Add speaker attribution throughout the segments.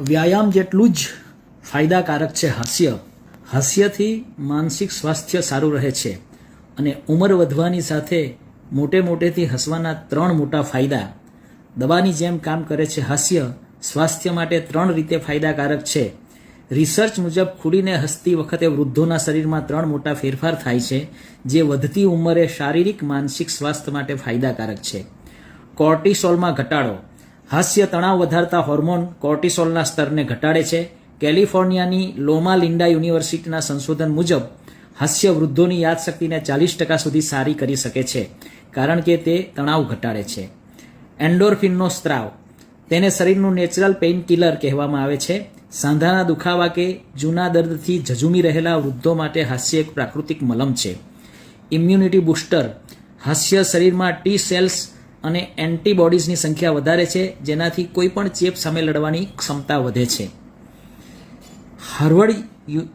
Speaker 1: વ્યાયામ જેટલું જ ફાયદાકારક છે હાસ્ય. હાસ્યથી માનસિક સ્વાસ્થ્ય સારું રહે છે અને ઉંમર વધવાની સાથે મોટેથી હસવાના 3 મોટા ફાયદા દવાની જેમ કામ કરે છે. હાસ્ય સ્વાસ્થ્ય માટે 3 રીતે ફાયદાકારક છે. રિસર્ચ મુજબ ખુલીને હસતી વખતે વૃદ્ધોના શરીરમાં 3 મોટા ફેરફાર થાય છે, જે વધતી ઉંમરે શારીરિક માનસિક સ્વાસ્થ્ય માટે ફાયદાકારક છે. કોર્ટિસોલમાં ઘટાડો. હાસ્ય તણાવ વધારતા હોર્મોન કોર્ટિસોલના સ્તરને ઘટાડે છે. કેલિફોર્નિયાની લોમા લિન્ડા યુનિવર્સિટીના સંશોધન મુજબ હાસ્ય વૃદ્ધોની યાદશક્તિને 40% સુધી સારી કરી શકે છે, કારણ કે તે તણાવ ઘટાડે છે. એન્ડોર્ફિનનો સ્ત્રાવ. તેને શરીરનું નેચરલ પેઇન કિલર કહેવામાં આવે છે. સાંધાના દુખાવા કે જૂના દર્દથી ઝઝૂમી રહેલા વૃદ્ધો માટે હાસ્ય એક પ્રાકૃતિક મલમ છે. Immunity booster. હાસ્ય શરીરમાં ટી સેલ્સ અને એન્ટીબોડીઝની સંખ્યા વધારે છે, જેનાથી કોઈપણ ચેપ સામે લડવાની ક્ષમતા વધે છે. હાર્વર્ડ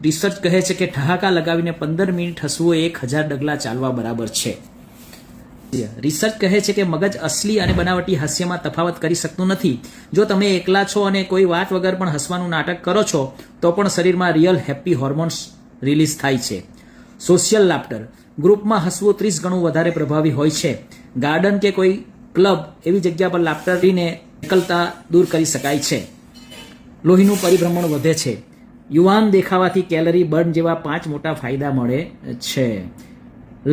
Speaker 1: રિસર્ચ કહે છે કે ઠહાકા લગાવીને 15 મિનિટ હસવું એ 1000 ડગલા ચાલવા બરાબર છે. રિસર્ચ કહે છે કે મગજ અસલી અને બનાવટી હાસ્યમાં તફાવત કરી શકતું નથી. જો તમે એકલા છો અને કોઈ વાત વગર પણ હસવાનું નાટક કરો છો, તો પણ શરીરમાં રિયલ હેપી હોર્મોન્સ રિલીઝ થાય છે. Social laughter. ગ્રુપમાં હસવું 30 ગણું વધારે પ્રભાવી હોય છે. ગાર્ડન કે કોઈ ક્લબ એવી જગ્યા પર લાફ્ટર કરીને એકલતા દૂર કરી શકાય છે. લોહીનું પરિભ્રમણ વધે છે. યુવાન દેખાવાથી કેલરી બર્ન જેવા 5 મોટા ફાયદા મળે છે.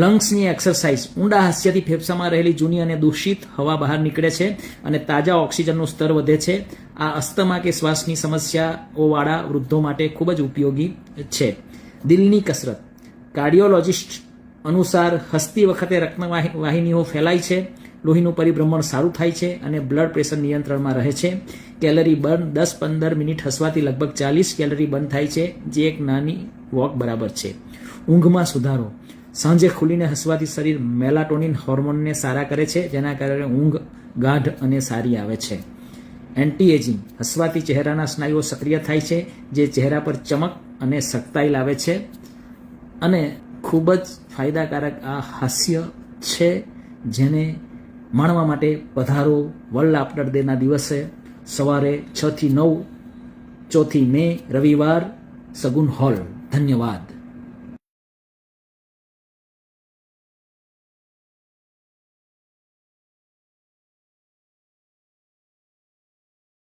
Speaker 1: લંગ્સની એક્સરસાઇઝ. ઊંડા હાસ્યથી ફેફસામાં રહેલી જૂની અને દૂષિત હવા બહાર નીકળે છે અને તાજા ઓક્સિજનનું સ્તર વધે છે. આ અસ્થમા કે શ્વાસની સમસ્યાઓવાળા વૃદ્ધો માટે ખૂબ જ ઉપયોગી છે. દિલની કસરત. કાર્ડિયોલોજિસ્ટ અનુસાર હસતી વખતે રક્તવાહિનીઓ ફેલાય છે, લોહીનું પરિભ્રમણ સારું થાય છે અને બ્લડ પ્રેશર નિયંત્રણમાં રહે છે. Calorie burn. 10-15 મિનિટ હસવાથી લગભગ 40 કેલરી બર્ન થાય છે, જે એક નાની વોક બરાબર છે. ઊંઘમાં સુધારો. સાંજે ખુલીને હસવાથી શરીર મેલાટોનિન હોર્મોનને સારા કરે છે, જેના કારણે ઊંઘ ગાઢ અને સારી આવે છે. Anti ageing. હસવાથી ચહેરાના સ્નાયુઓ સક્રિય થાય છે, જે ચહેરા પર ચમક અને સખ્તાઈ લાવે છે અને ખૂબ જ ફાયદાકારક આ હાસ્ય છે, જેને માણવા માટે પધારો વર્લ્ડ લાફ્ટર ડેના દિવસે સવારે 6 થી 9, 4 મે રવિવાર, સગુન હોલ. ધન્યવાદ.